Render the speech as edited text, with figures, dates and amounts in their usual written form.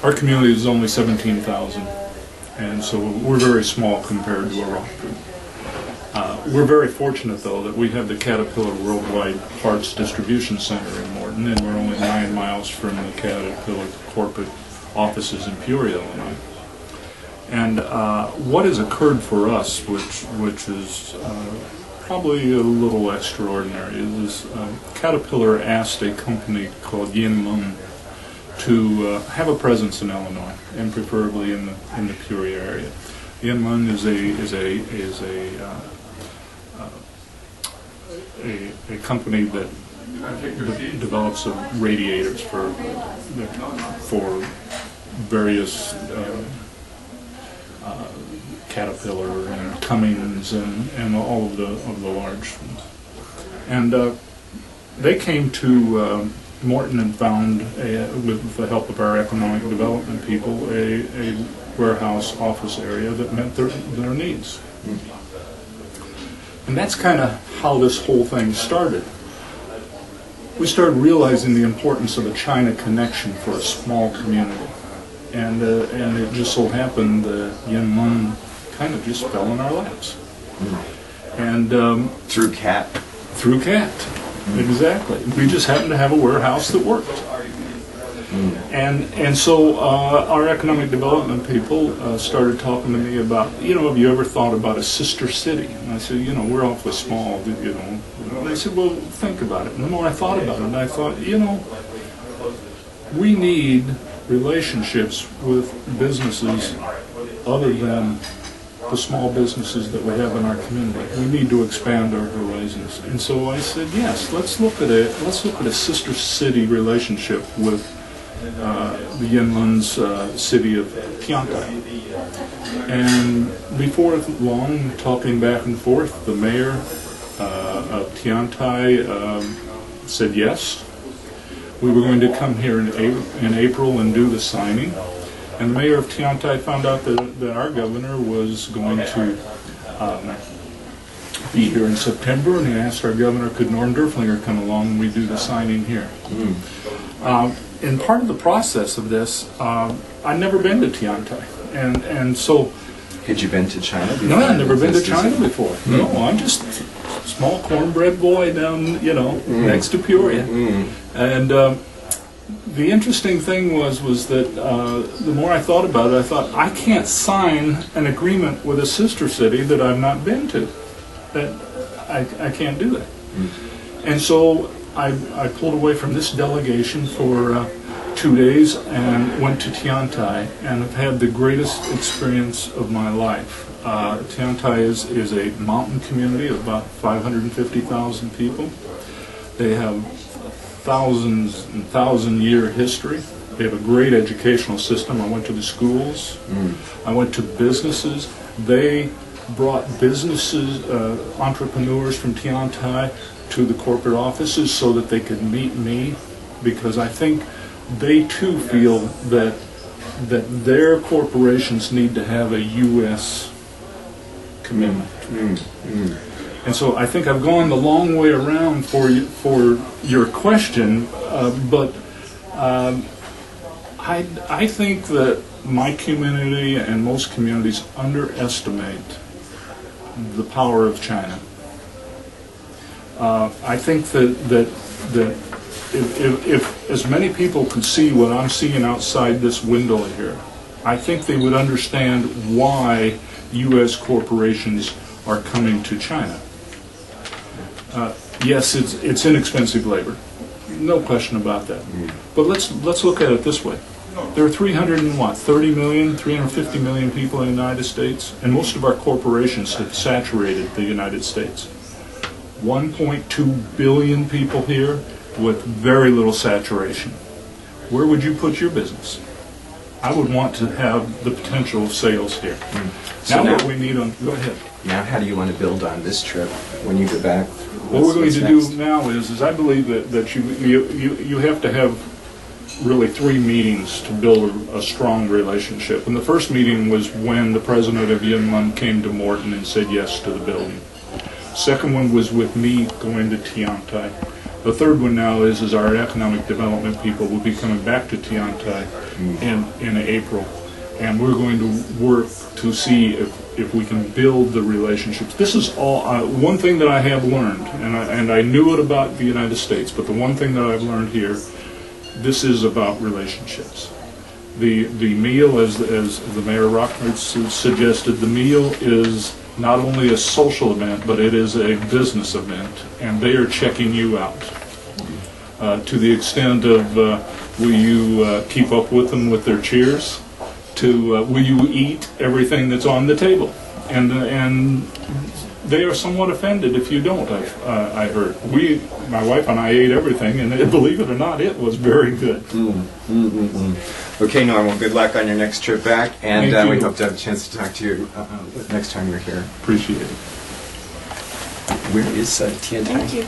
Our community is only 17,000, and so we're very small compared to a rock group. We're very fortunate, though, that we have the Caterpillar Worldwide Parts Distribution Center in Morton, and we're only 9 miles from the Caterpillar corporate offices in Peoria, Illinois. And what has occurred for us, which is probably a little extraordinary, is Caterpillar asked a company called Yinmun to have a presence in Illinois, and preferably in the Peoria area. Yinmun is a company that develops radiators for various Caterpillar and Cummins and all of the large ones. And they came to Morton and found, with the help of our economic development people, a warehouse office area that met their needs. And that's kind of how this whole thing started. We started realizing the importance of a China connection for a small community. And it just so happened that Yinmun kind of just fell in our laps. And through CAT? Through CAT, exactly. We just happened to have a warehouse that worked. And so our economic development people started talking to me about, have you ever thought about a sister city? And I said, we're awfully small, And they said, well, think about it. And the more I thought about it, I thought, we need relationships with businesses other than the small businesses that we have in our community. We need to expand our horizons. And so I said, yes, let's look at a sister city relationship with the Yinmun's city of Tiantai. And before long, talking back and forth, the mayor of Tiantai said yes. We were going to come here in April and do the signing. And the mayor of Tiantai found out that our governor was going to be here in September, and he asked our governor, could Norm Durflinger come along and we do the signing here. And part of the process of this, I'd never been to Tiantai. And so... Had you been to China before? No, I'd never been to China before. No, I'm just a small cornbread boy down, next to Peoria. And the interesting thing was that the more I thought about it, I thought, I can't sign an agreement with a sister city that I've not been to. I can't do that. And so I pulled away from this delegation for 2 days and went to Tiantai, and have had the greatest experience of my life. Tiantai is a mountain community of about 550,000 people. They have thousands and thousand-year history. They have a great educational system. I went to the schools. I went to businesses. They brought businesses, entrepreneurs from Tiantai to the corporate offices so that they could meet me, because I think they too feel that their corporations need to have a U.S. commitment. And so I think I've gone the long way around for your question, but I think that my community and most communities underestimate the power of China. I think that if as many people could see what I'm seeing outside this window here, I think they would understand why U.S. corporations are coming to China. Yes, it's inexpensive labor, no question about that. But let's look at it this way. There are 350 million people in the United States, and most of our corporations have saturated the United States. 1.2 billion people here with very little saturation. Where would you put your business? I would want to have the potential of sales here. So now what we need on, go ahead. Now how do you want to build on this trip when you go back? What we're going to do now is I believe that you have to have really 3 meetings to build a strong relationship. And the first meeting was when the president of Yinmun came to Morton and said yes to the building. Second one was with me going to Tiantai. The third one now is our economic development people will be coming back to Tiantai in April, and we're going to work to see if we can build the relationships. This is all one thing that I have learned, and I knew it about the United States, but the one thing that I've learned here, this is about relationships. The meal, as the Mayor Rockford suggested, the meal is not only a social event, but it is a business event, and they are checking you out. To the extent of will you keep up with them with their cheers, to will you eat everything that's on the table, and they are somewhat offended if you don't. I heard my wife and I ate everything, and believe it or not, it was very good. Okay, Norm, well, good luck on your next trip back, and Thank we you. hope to have a chance to talk to you next time you're here. Appreciate it. Where is Tiantai? Thank you.